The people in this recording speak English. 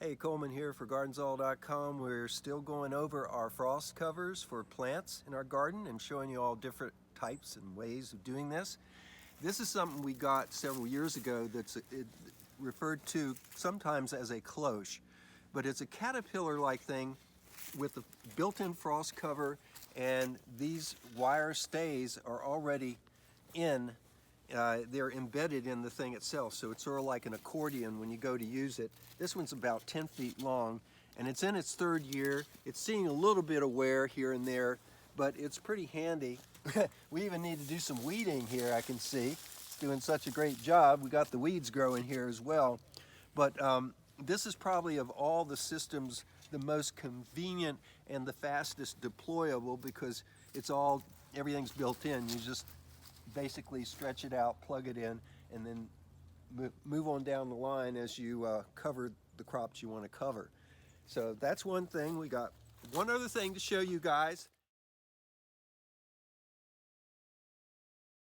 Hey, Coleman here for GardensAll.com. We're still going over our frost covers for plants in our garden and showing you all different types and ways of doing this. This is something we got several years ago that's referred to sometimes as a cloche, but it's a caterpillar-like thing with a built-in frost cover, and these wire stays are already in they're embedded in the thing itself, so it's sort of like an accordion when you go to use it. This one's about 10 feet long, and it's in its third year. It's seeing a little bit of wear here and there, but it's pretty handy. We even need to do some weeding here, I can see. It's doing such a great job. We got the weeds growing here as well. But this is probably, of all the systems, the most convenient and the fastest deployable, because everything's built in. You just basically stretch it out, plug it in, and then move on down the line as you cover the crops you want to cover. So that's one thing. We got one other thing to show you guys.